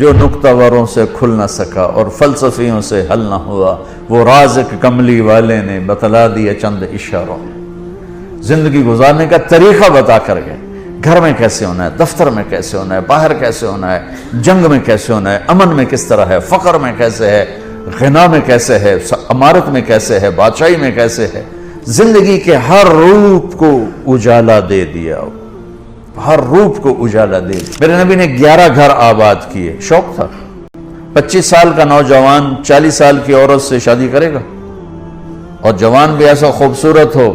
جو نکتہ وروں سے کھل نہ سکا اور فلسفیوں سے حل نہ ہوا، وہ راز ایک کملی والے نے بتلا دیا چند اشاروں میں۔ زندگی گزارنے کا طریقہ بتا کر گئے، گھر میں کیسے ہونا ہے، دفتر میں کیسے ہونا ہے، باہر کیسے ہونا ہے، جنگ میں کیسے ہونا ہے، امن میں کس طرح ہے، فقر میں کیسے ہے، غنا میں کیسے ہے، امارت میں کیسے ہے، بادشاہی میں کیسے ہے۔ زندگی کے ہر روپ کو اجالا دے دیا، ہر روپ کو اجالا دے دیا۔ میرے نبی نے 11 گھر آباد کیے، شوق تھا۔ 25 سال کا نوجوان 40 سال کی عورت سے شادی کرے گا، اور جوان بھی ایسا خوبصورت ہو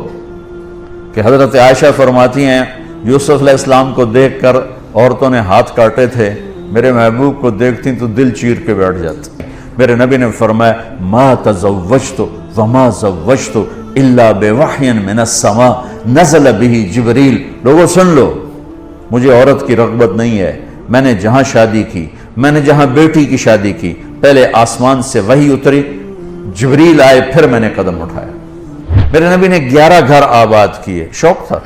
کہ حضرت عائشہ فرماتی ہیں یوسف علیہ السلام کو دیکھ کر عورتوں نے ہاتھ کاٹے تھے، میرے محبوب کو دیکھتی تو دل چیر کے بیٹھ جاتا۔ میرے نبی نے فرمایا ما تزوجت وما زوجت الا بوحی من السماء نزل به جبریل۔ لوگوں سن لو، مجھے عورت کی رغبت نہیں ہے، میں نے جہاں شادی کی، میں نے جہاں بیٹی کی شادی کی، پہلے آسمان سے وحی اتری، جبریل آئے، پھر میں نے قدم اٹھایا۔ میرے نبی نے 11 گھر آباد کیے، شوق تھا۔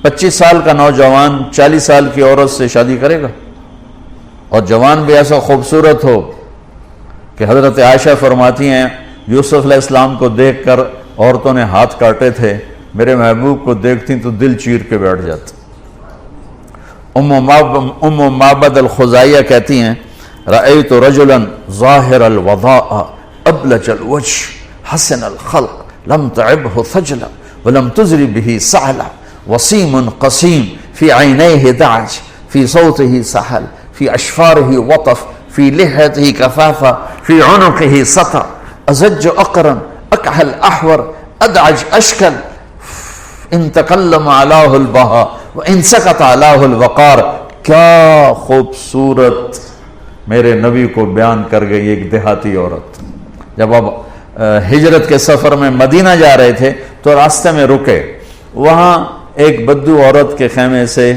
25 سال کا نوجوان 40 سال کی عورت سے شادی کرے گا، اور جوان بھی ایسا خوبصورت ہو کہ حضرت عائشہ فرماتی ہیں یوسف علیہ السلام کو دیکھ کر عورتوں نے ہاتھ کاٹے تھے، میرے محبوب کو دیکھتی تو دل چیر کے بیٹھ جاتا۔ ام معبد الخزائیہ کہتی ہیں رأیت رجلا ظاہر الوضاء ابلج الوجه حسن الخلق لم تعبه ثجلا ولم تزر به سعلا وسیم قسیم فی عینیہ دعج فی صوته سحل فی اشفارہ وطف فی لحیتہ کفافہ فی عنقہ سطع ازج اقرن اکحل احور ادعج اشکل ان تکلم علاہ البہا وان سکت علاہ الوقار۔ کیا خوبصورت میرے نبی کو بیان کر گئی ایک دیہاتی عورت۔ جب اب ہجرت کے سفر میں مدینہ جا رہے تھے تو راستے میں رکے، وہاں ایک بدو عورت کے خیمے سے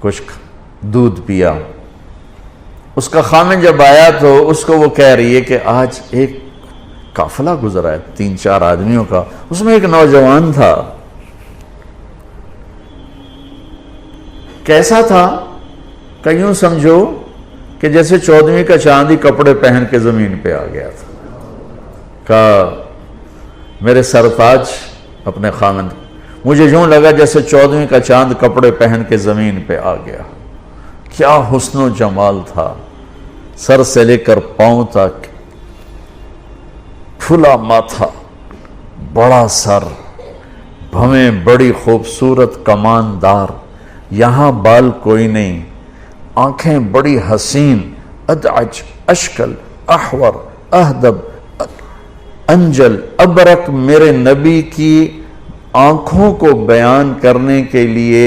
کچھ دودھ پیا۔ اس کا خامن جب آیا تو اس کو وہ کہہ رہی ہے کہ آج ایک قافلہ گزرا ہے 3-4 آدمیوں کا، اس میں ایک نوجوان تھا، کیسا تھا کہ یوں سمجھو کہ جیسے 14ویں کا چاندی کپڑے پہن کے زمین پہ آ گیا تھا۔ کہا میرے سرتاج اپنے خامن، مجھے یوں لگا جیسے 14ویں کا چاند کپڑے پہن کے زمین پہ آ گیا۔ کیا حسن و جمال تھا، سر سے لے کر پاؤں تک کھلا ماتھا، بڑا سر، بھویں بڑی خوبصورت کماندار، یہاں بال کوئی نہیں، آنکھیں بڑی حسین، ادعج اشکل احور اہدب انجل ابرک۔ میرے نبی کی آنکھوں کو بیان کرنے کے لیے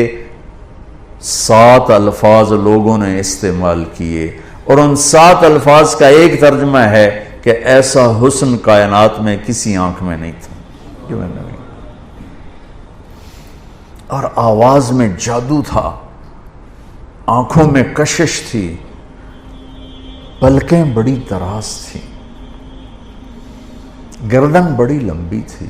7 الفاظ لوگوں نے استعمال کیے، اور ان 7 الفاظ کا ایک ترجمہ ہے کہ ایسا حسن کائنات میں کسی آنکھ میں نہیں تھا جو میں نبی۔ اور آواز میں جادو تھا، آنکھوں میں کشش تھی، پلکیں بڑی دراز تھیں، گردن بڑی لمبی تھی،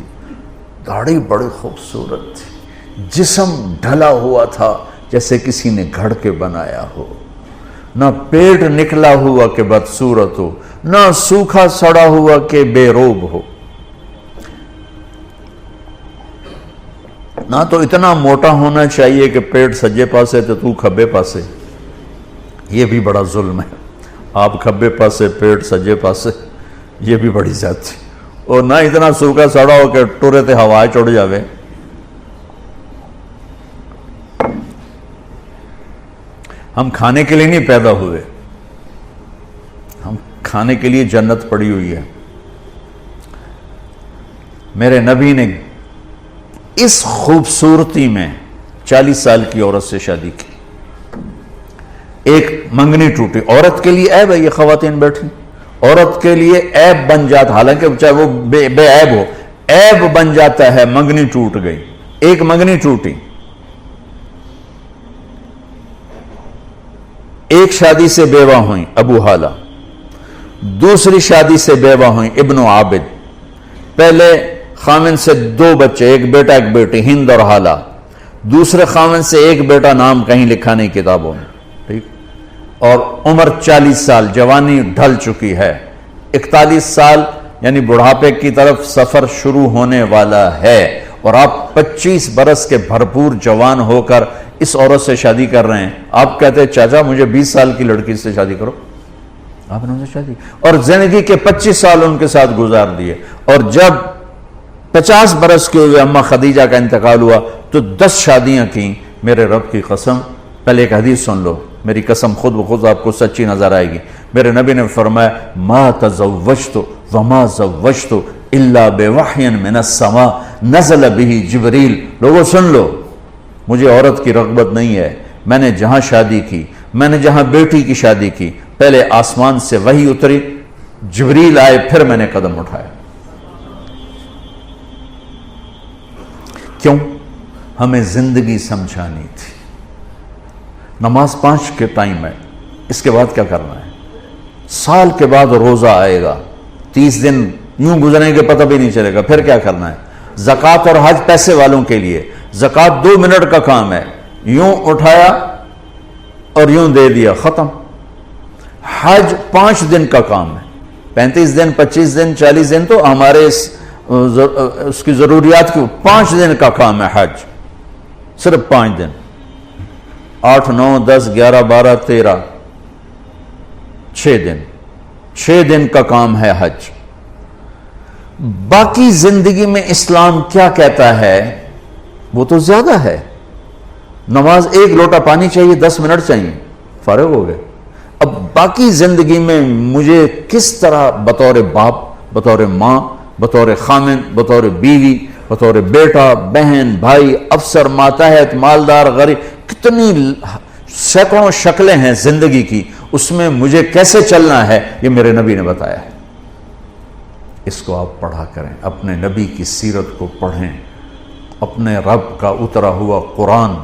داڑھی بڑی خوبصورت تھی، جسم ڈھلا ہوا تھا جیسے کسی نے گھڑ کے بنایا ہو، نہ پیٹ نکلا ہوا کہ بدصورت ہو، نہ سوکھا سڑا ہوا کہ بے روب ہو، نہ تو اتنا موٹا ہونا چاہیے کہ پیٹ سجے پاسے تو کھبے پاسے، یہ بھی بڑا ظلم ہے، آپ کھبے پاسے پیٹ سجے پاسے، یہ بھی بڑی زیادتی، اور نہ اتنا سوکھا سڑا ہو کہ ٹورے تے ہوائے چڑھ جاوے۔ ہم کھانے کے لیے نہیں پیدا ہوئے، ہم کھانے کے لیے جنت پڑی ہوئی ہے۔ میرے نبی نے اس خوبصورتی میں 40 سال کی عورت سے شادی کی، ایک منگنی ٹوٹی، عورت کے لیے عیب ہے، یہ خواتین بیٹھی، عورت کے لیے عیب بن جاتا، حالانکہ چاہے وہ بے عیب ہو، عیب بن جاتا ہے، منگنی ٹوٹ گئی، ایک منگنی ٹوٹی۔ ایک شادی سے بیوہ ہوئیں ابو حالہ، دوسری شادی سے بیوہ ہوئیں ابن عابد، پہلے خامن سے 2 بچے، ایک بیٹا ایک بیٹی، ہند اور حالہ، دوسرے خامن سے ایک بیٹا، نام کہیں لکھا نہیں کتابوں میں، ٹھیک، اور عمر 40 سال، جوانی ڈھل چکی ہے، 41 سال یعنی بڑھاپے کی طرف سفر شروع ہونے والا ہے، اور آپ 25 برس کے بھرپور جوان ہو کر اس عورت سے شادی کر رہے ہیں. آپ کہتے ہیں چاچا مجھے 20 سال کی لڑکی سے شادی کرو. آپ نے ان سے شادی اور زندگی کے 25 سال ان کے ساتھ گزار دیے، اور جب 50 برس کے ہوئے اماں خدیجہ کا انتقال ہوا تو 10 شادیاں کی. میرے رب کی قسم، پہلے ایک حدیث سن لو، میری قسم خود بخود آپ کو سچی نظر آئے گی. میرے نبی نے فرمایا ما تزوجت وما زوجت الا بوحی من السماء نزل به جبریل. لوگوں سن لو، مجھے عورت کی رغبت نہیں ہے. میں نے جہاں شادی کی، میں نے جہاں بیٹی کی شادی کی، پہلے آسمان سے وحی اتری، جبریل آئے، پھر میں نے قدم اٹھایا. کیوں؟ ہمیں زندگی سمجھانی تھی. نماز 5 کے ٹائم ہے، اس کے بعد کیا کرنا ہے؟ سال کے بعد روزہ آئے گا، 30 دن یوں گزریں گے پتہ بھی نہیں چلے گا. پھر کیا کرنا ہے؟ زکوٰۃ اور حج پیسے والوں کے لیے. زکوٰۃ 2 منٹ کا کام ہے، یوں اٹھایا اور یوں دے دیا، ختم. حج 5 دن کا کام ہے، 35 دن 25 دن 40 دن تو ہمارے اس کی ضروریات کی، 5 دن کا کام ہے حج، صرف 5 دن. 8 9 10 11 12 13 6 دن، 6 دن کا کام ہے حج. باقی زندگی میں اسلام کیا کہتا ہے وہ تو زیادہ ہے. نماز 1 لوٹا پانی چاہیے، 10 منٹ چاہیے، فارغ ہو گئے. اب باقی زندگی میں مجھے کس طرح بطور باپ، بطور ماں، بطور خامن، بطور بیوی، بطور بیٹا، بہن، بھائی، افسر، ماتحت، مالدار، غریب، کتنی سینکڑوں شکلیں ہیں زندگی کی، اس میں مجھے کیسے چلنا ہے یہ میرے نبی نے بتایا ہے. اس کو آپ پڑھا کریں، اپنے نبی کی سیرت کو پڑھیں، اپنے رب کا اترا ہوا قرآن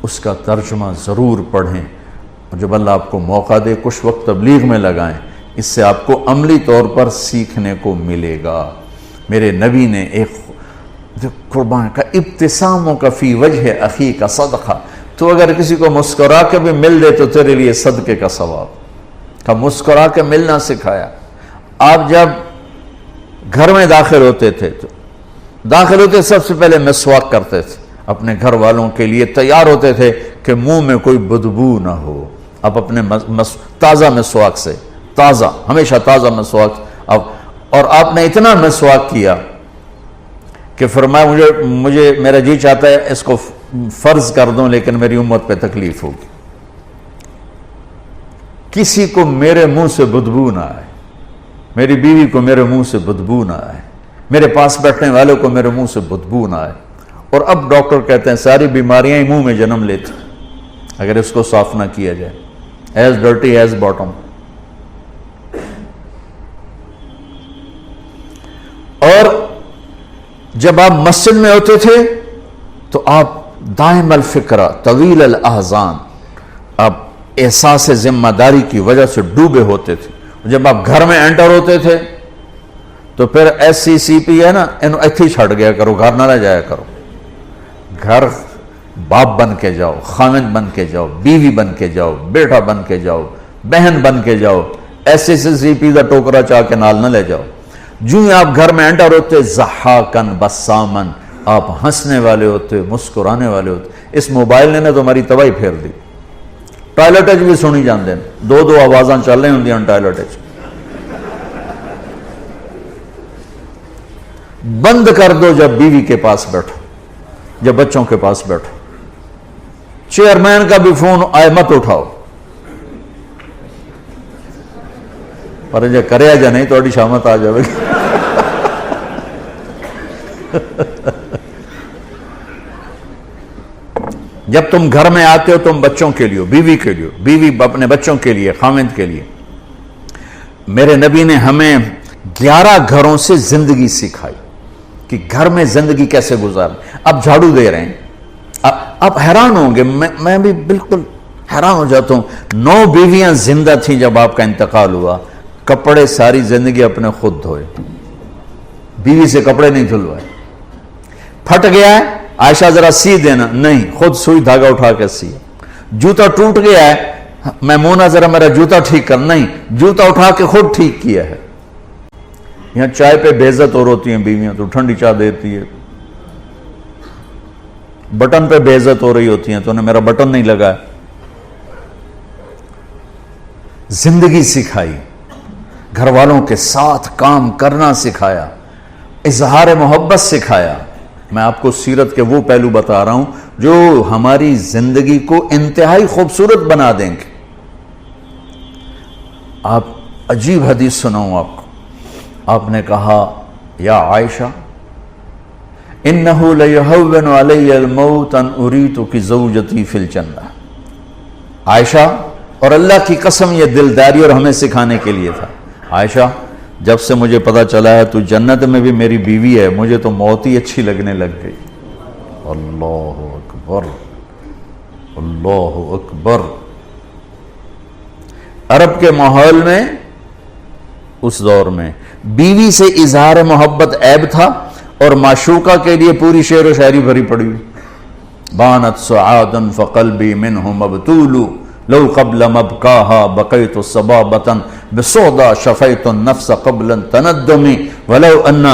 اس کا ترجمہ ضرور پڑھیں. اور جب اللہ آپ کو موقع دے کچھ وقت تبلیغ میں لگائیں، اس سے آپ کو عملی طور پر سیکھنے کو ملے گا. میرے نبی نے ایک قربان کا ابتساموں کا فی وجہ اخی کا صدقہ، تو اگر کسی کو مسکرا کے بھی مل دے تو تیرے لیے صدقے کا ثواب کا. مسکرا کے ملنا سکھایا. آپ جب گھر میں داخل ہوتے تھے تو سب سے پہلے مسواک کرتے تھے، اپنے گھر والوں کے لیے تیار ہوتے تھے کہ منہ میں کوئی بدبو نہ ہو. آپ اپنے تازہ مسواک سے، تازہ، ہمیشہ تازہ مسواک. اور آپ نے اتنا مسواک کیا کہ فرمایا مجھے میرا جی چاہتا ہے اس کو فرض کر دوں لیکن میری امت پہ تکلیف ہوگی. کسی کو میرے منہ سے بدبو نہ آئے، میری بیوی کو میرے منہ سے بدبو نہ آئے، میرے پاس بیٹھنے والوں کو میرے منہ سے بدبو نہ آئے. اور اب ڈاکٹر کہتے ہیں ساری بیماریاں ہی منہ میں جنم لیتی اگر اس کو صاف نہ کیا جائے. As dirty as bottom. اور جب آپ مسجد میں ہوتے تھے تو آپ دائم الفکرہ طویل الاحزان، آپ احساس ذمہ داری کی وجہ سے ڈوبے ہوتے تھے. جب آپ گھر میں انٹر ہوتے تھے تو پھر SCCP ہے نا، انہوں ایتھی چھڑ گیا کرو، گھر نہ رہ جایا کرو. گھر باپ بن کے جاؤ، خامن بن کے جاؤ، بیوی بن کے جاؤ، بیٹا بن کے جاؤ، بہن بن کے جاؤ. SCCP دا ٹوکرا چاہ کے نال نہ لے جاؤ. جو ہی آپ گھر میں انٹر ہوتے ضحاکن بسامن، آپ ہنسنے والے ہوتے، مسکرانے والے ہوتے. اس موبائل نے تو ہماری تباہی پھیر دی. ٹوائلٹ بھی سنی جاندے ہیں، 2 آوازاں چل رہی ہوں ٹوائلٹ. بند کر دو جب بیوی کے پاس بیٹھو، جب بچوں کے پاس بیٹھو. چیئرمین کا بھی فون آئے مت اٹھاؤ، پر جے کریا جا نہیں تو شامت آ جائے گی. جب تم گھر میں آتے ہو تم بچوں کے لیے، بیوی کے لیے، بیوی اپنے بچوں کے لیے، خامند کے لیے. میرے نبی نے ہمیں 11 گھروں سے زندگی سکھائی کہ گھر میں زندگی کیسے گزار. اب جھاڑو دے رہے ہیں، آپ حیران ہوں گے، میں بھی بالکل حیران ہو جاتا ہوں. 9 بیویاں زندہ تھیں جب آپ کا انتقال ہوا. کپڑے ساری زندگی اپنے خود دھوئے، بیوی سے کپڑے نہیں دھلوائے. پھٹ گیا ہے عائشہ ذرا سی دینا، نہیں، خود سوئی دھاگا اٹھا کے سی. جوتا ٹوٹ گیا ہے، میمونہ ذرا میرا جوتا ٹھیک کر، نہیں، جوتا اٹھا کے خود ٹھیک کیا ہے۔ یہاں چائے پہ بے عزت اور ہوتی ہیں بیویاں، تو ٹھنڈی چائے دیتی ہے، بٹن پہ بے عزت ہو رہی ہوتی ہیں، تو انہیں میرا بٹن نہیں لگا ہے۔ زندگی سکھائی، گھر والوں کے ساتھ کام کرنا سکھایا، اظہار محبت سکھایا۔ میں آپ کو سیرت کے وہ پہلو بتا رہا ہوں جو ہماری زندگی کو انتہائی خوبصورت بنا دیں گے۔ آپ عجیب حدیث سناؤں آپ کو۔ آپ نے کہا یا عائشہ انہو لیہون علی الموت ان اریتک زوجتی فی الجنہ۔ عائشہ، اور اللہ کی قسم یہ دلداری اور ہمیں سکھانے کے لیے تھا، عائشہ جب سے مجھے پتا چلا ہے تو جنت میں بھی میری بیوی ہے، مجھے تو موت ہی اچھی لگنے لگ گئی۔ اللہ اکبر، اللہ اکبر۔ عرب کے ماحول میں اس دور میں بیوی سے اظہار محبت عیب تھا، اور معشوقہ کے لیے پوری شعر و شاعری بھری پڑی ہوئی۔ بانت سعادا فقلبی منہ مبتول لو قبل مبکاها بقیت صبابتا بسودا شفیت النفس قبل تندمی ولو ان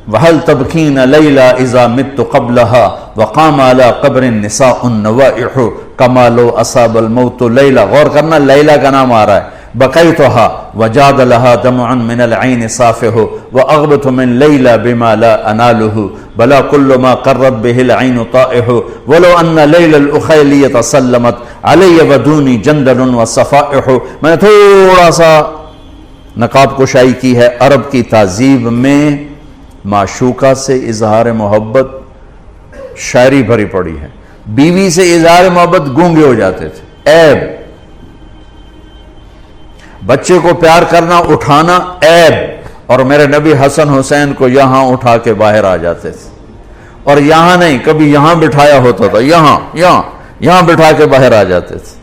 وهل تبکین لیلا اذا مت قبلها وقام على قبر النساء النوائح کما لو اصاب الموت لیلا۔ غور کرنا، لیلا کا نام آ رہا ہے۔ بقیتها وجاد لها دمع من العین صافح واغبت من لیلا بما لا اناله بلا كل ما قرت به العین طائح ولو ان لیلا الاخیلیة سلمت علی ودونی جندل وصفائح۔ میں نے تھوڑا سا نقاب کشائی کی ہے۔ عرب کی تہذیب میں معشوقہ سے اظہار محبت شاعری بھری پڑی ہے۔ بیوی سے اظہار محبت گونگے ہو جاتے تھے، عیب۔ بچے کو پیار کرنا، اٹھانا، عیب۔ اور میرے نبی حسن حسین کو یہاں اٹھا کے باہر آ جاتے تھے، اور یہاں نہیں، کبھی یہاں بٹھایا ہوتا تھا، یہاں بٹھا کے باہر آ جاتے تھے۔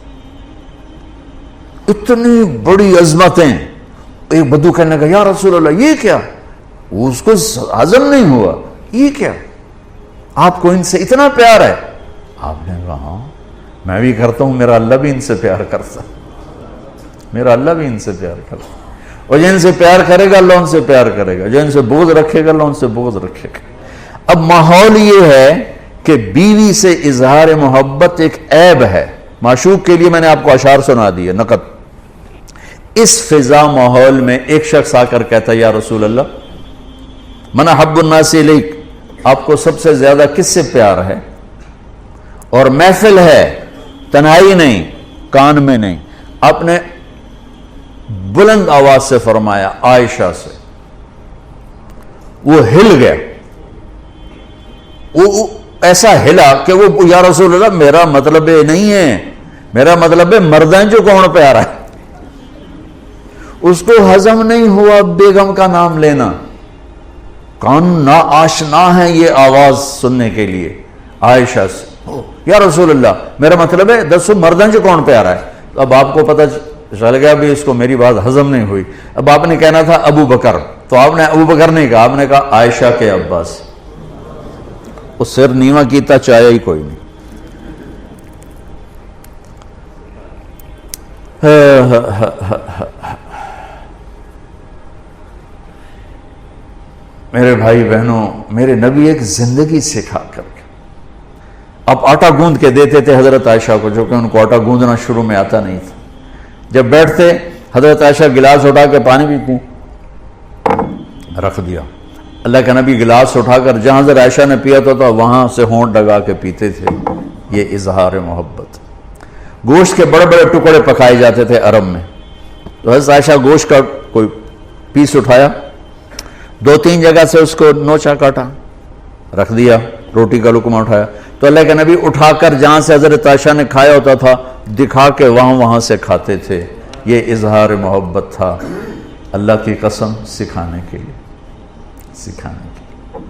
اتنی بڑی عظمتیں۔ ایک بدو کہنے لگا یا رسول اللہ یہ کیا؟ اس کو ہضم نہیں ہوا، یہ کیا؟ آپ کو ان سے اتنا پیار ہے؟ آپ نے کہا ہاں میں بھی کرتا ہوں، میرا اللہ بھی ان سے پیار کرتا، میرا اللہ بھی ان سے پیار کرتا، اور جو ان سے پیار کرے گا اللہ ان سے پیار کرے گا، جو ان سے بغض رکھے گا اللہ ان سے بغض رکھے گا۔ اب ماحول یہ ہے کہ بیوی سے اظہار محبت ایک عیب ہے۔ معشوق کے لیے میں نے آپ کو اشعار سنا دی ہے، نقد۔ اس فضا ماحول میں ایک شخص آ کر کہتا ہے یا رسول اللہ من احب الناس الیک، آپ کو سب سے زیادہ کس سے پیار ہے؟ اور محفل ہے، تنہائی نہیں، کان میں نہیں۔ آپ نے بلند آواز سے فرمایا عائشہ سے۔ وہ ہل گیا، وہ ایسا ہلا کہ وہ یا رسول اللہ میرا مطلب نہیں ہے، میرا مطلب ہے مردان جو کون پیارا ہے۔ اس کو ہضم نہیں ہوا بیگم کا نام لینا، کان نا آشنا ہے یہ آواز سننے کے لیے۔ عائشہ سے یا رسول اللہ میرا مطلب ہے دسو مردان جو کون پیارا ہے۔ اب آپ کو پتہ چل گیا بھی اس کو میری بات ہضم نہیں ہوئی۔ اب آپ نے کہنا تھا ابو بکر، تو آپ نے ابو بکر نہیں کہا، آپ نے کہا عائشہ کے ابا سے۔ اس سر نیواں کیتا چاہیا ہی کوئی نہیں۔ میرے بھائی بہنوں، میرے نبی ایک زندگی سکھا کر کے اب آٹا گوندھ کے دیتے تھے حضرت عائشہ کو، جو کہ ان کو آٹا گوندھنا شروع میں آتا نہیں تھا۔ جب بیٹھتے حضرت عائشہ گلاس اٹھا کے پانی پیتی، رکھ دیا۔ اللہ کا نبی گلاس اٹھا کر جہاں حضرت عائشہ نے پیا تھا وہاں سے ہونٹ لگا کے پیتے تھے۔ یہ اظہار محبت۔ گوشت کے بڑے بڑے ٹکڑے پکائے جاتے تھے عرب میں، تو حضرت عائشہ گوشت کا کوئی پیس اٹھایا، 2-3 جگہ سے اس کو نوچا کاٹا، رکھ دیا۔ روٹی کا لقمہ اٹھایا تو اللہ کے نبی اٹھا کر جہاں سے حضرت عائشہ نے کھایا ہوتا تھا دکھا کے وہاں سے کھاتے تھے۔ یہ اظہار محبت تھا، اللہ کی قسم سکھانے کے لیے، سکھانے کے لیے۔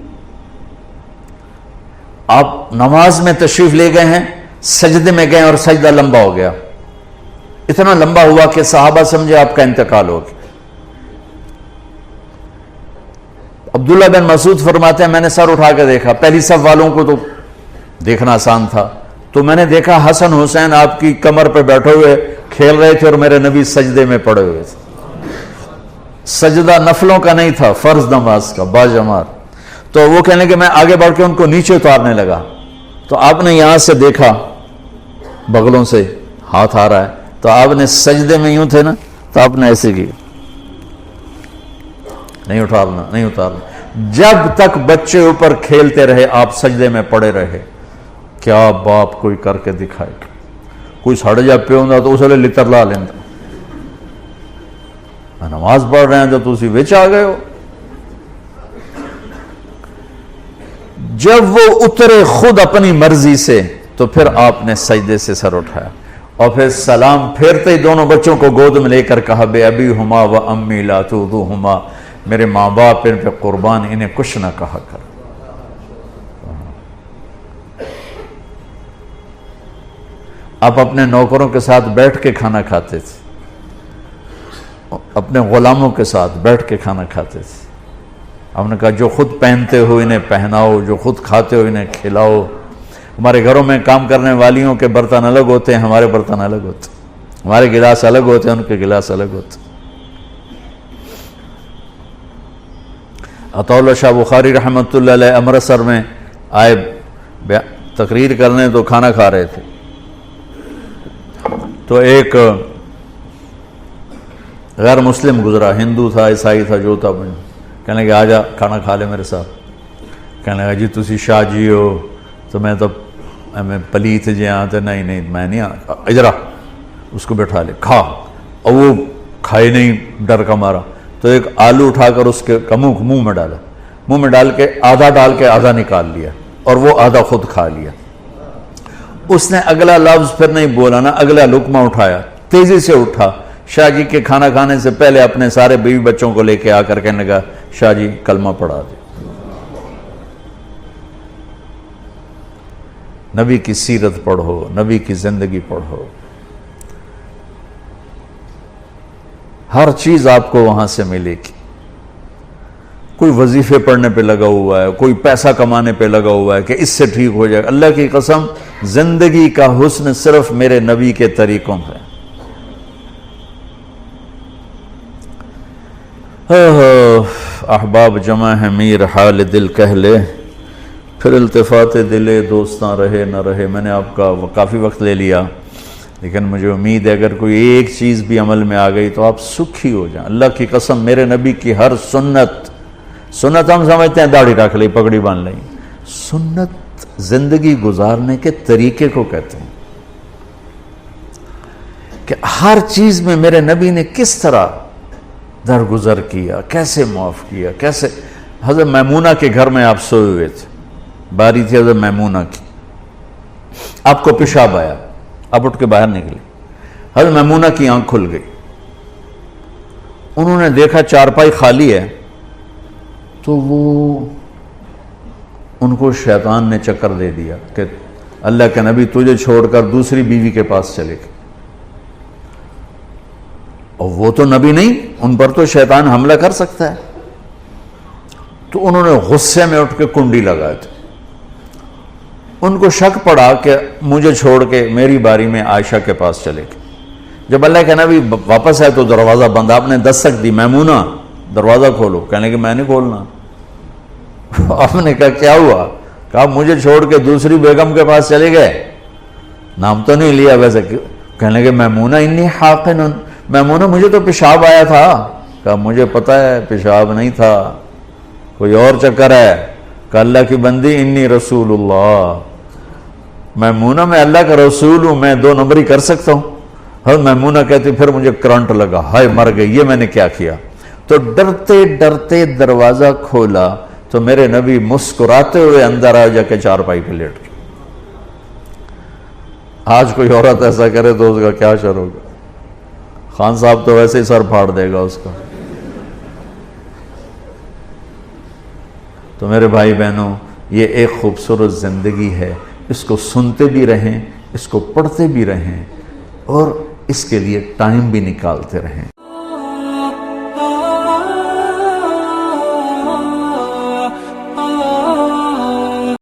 آپ نماز میں تشریف لے گئے ہیں، سجدے میں گئے اور سجدہ لمبا ہو گیا، اتنا لمبا ہوا کہ صحابہ سمجھے آپ کا انتقال ہو گیا۔ عبداللہ بن مسعود فرماتے ہیں میں نے سر اٹھا کے دیکھا، پہلی صف والوں کو تو دیکھنا آسان تھا، تو میں نے دیکھا حسن حسین آپ کی کمر پہ بیٹھے ہوئے کھیل رہے تھے اور میرے نبی سجدے میں پڑے ہوئے تھے. سجدہ نفلوں کا نہیں تھا، فرض نماز کا باجماعت. تو وہ کہنے کہ میں آگے بڑھ کے ان کو نیچے اتارنے لگا، تو آپ نے یہاں سے دیکھا بغلوں سے ہاتھ آ رہا ہے، تو آپ نے سجدے میں یوں تھے نا، تو آپ نے ایسے کیا، نہیں اتارنا. جب تک بچے اوپر کھیلتے رہے آپ سجدے میں پڑے رہے. کیا باپ کوئی کر کے دکھائے، کوئی سڑ جا پہ ہوں تو اس لیے لتر لا لینا. نماز پڑھ رہے ہیں تو تسی وچ آ گئے ہو. جب وہ اترے خود اپنی مرضی سے تو پھر آپ نے سجدے سے سر اٹھایا اور پھر سلام پھیرتے ہی دونوں بچوں کو گود میں لے کر کہا بے ابی ہما و امی لا تؤذوہما، میرے ماں باپ ان پہ قربان، انہیں کچھ نہ کہا کر. آپ اپنے نوکروں کے ساتھ بیٹھ کے کھانا کھاتے تھے، اپنے غلاموں کے ساتھ بیٹھ کے کھانا کھاتے تھے. ہم نے کہا جو خود پہنتے ہو انہیں پہناؤ، جو خود کھاتے ہو انہیں کھلاؤ. ہمارے گھروں میں کام کرنے والیوں کے برتن الگ ہوتے ہیں، ہمارے برتن الگ ہوتے ہیں، ہمارے گلاس الگ ہوتے ہیں، ان کے گلاس الگ ہوتے ہیں. عطا اللہ شاہ بخاری رحمۃ اللہ علیہ امرتسر میں آئے تقریر کرنے، تو کھانا کھا رہے تھے. تو ایک غیر مسلم گزرا، ہندو تھا عیسائی تھا جو تھا، کہنے لگا آجا کھانا کھا لے میرے ساتھ. کہنے لگا جی تسی شاہ جی ہو، تو میں تو میں پلیت جی آتے، نہیں میں نہیں آتا، اجرا اس کو بٹھا لے کھا. اور وہ کھائے نہیں، ڈر کا مارا. تو ایک آلو اٹھا کر اس کے منہ میں ڈالا، منہ میں ڈال کے آدھا نکال لیا اور وہ آدھا خود کھا لیا. اس نے اگلا لفظ پھر نہیں بولا، نا اگلا لقمہ اٹھایا، تیزی سے اٹھا. شاہ جی کے کھانا کھانے سے پہلے اپنے سارے بیوی بچوں کو لے کے آ کر کہنے لگا شاہ جی کلمہ پڑھا دے. نبی کی سیرت پڑھو، نبی کی زندگی پڑھو، ہر چیز آپ کو وہاں سے ملے گی. کوئی وظیفے پڑھنے پہ لگا ہوا ہے، کوئی پیسہ کمانے پہ لگا ہوا ہے کہ اس سے ٹھیک ہو جائے. اللہ کی قسم زندگی کا حسن صرف میرے نبی کے طریقوں ہے. احباب جمع ہے میر حال دل کہہ لے، پھر التفات دلے دوستاں رہے نہ رہے. میں نے آپ کا کافی وقت لے لیا، لیکن مجھے امید ہے اگر کوئی ایک چیز بھی عمل میں آ گئی تو آپ سکھی ہو جائیں. اللہ کی قسم میرے نبی کی ہر سنت ہم سمجھتے ہیں داڑھی رکھ لی، پگڑی باندھ لی. سنت زندگی گزارنے کے طریقے کو کہتے ہیں کہ ہر چیز میں میرے نبی نے کس طرح درگزر کیا، کیسے معاف کیا، کیسے. حضرت میمونہ کے گھر میں آپ سوئے ہوئے تھے، باری تھی حضرت میمونہ کی، آپ کو پیشاب آیا، آپ اٹھ کے باہر نکلے. حضرت میمونہ کی آنکھ کھل گئی، انہوں نے دیکھا چارپائی خالی ہے. تو وہ ان کو شیطان نے چکر دے دیا کہ اللہ کے نبی تجھے چھوڑ کر دوسری بیوی کے پاس چلے گئے. اور وہ تو نبی نہیں، ان پر تو شیطان حملہ کر سکتا ہے. تو انہوں نے غصے میں اٹھ کے کنڈی لگا دی. ان کو شک پڑا کہ مجھے چھوڑ کے میری باری میں عائشہ کے پاس چلے گئے. جب اللہ کے نبی واپس آئے تو دروازہ بند. آپ نے دستک دی، میمونہ دروازہ کھولو. کہنے کہ میں نہیں کھولنا. آپ نے کہا کیا ہوا؟ کہا مجھے چھوڑ کے دوسری بیگم کے پاس چلے گئے. نام تو نہیں لیا ویسے. کہنے کہ میمونہ انی حاقن، میمونہ مجھے تو پیشاب آیا تھا. کہا مجھے پتہ ہے پیشاب نہیں تھا، کوئی اور چکر ہے. کہ اللہ کی بندی انی رسول اللہ، میمونہ میں اللہ کا رسول ہوں، میں 2 نمبری کر سکتا ہوں. حضرت میمونہ کہتی پھر مجھے کرنٹ لگا، ہائے مر گئی، یہ میں نے کیا کیا. تو ڈرتے ڈرتے دروازہ کھولا تو میرے نبی مسکراتے ہوئے اندر آ جا کے چارپائی پہ لیٹ گئے. آج کوئی عورت ایسا کرے تو اس کا کیا شر ہوگا؟ خان صاحب تو ویسے ہی سر پھاڑ دے گا اس کا. تو میرے بھائی بہنوں، یہ ایک خوبصورت زندگی ہے، اس کو سنتے بھی رہیں، اس کو پڑھتے بھی رہیں اور اس کے لیے ٹائم بھی نکالتے رہیں.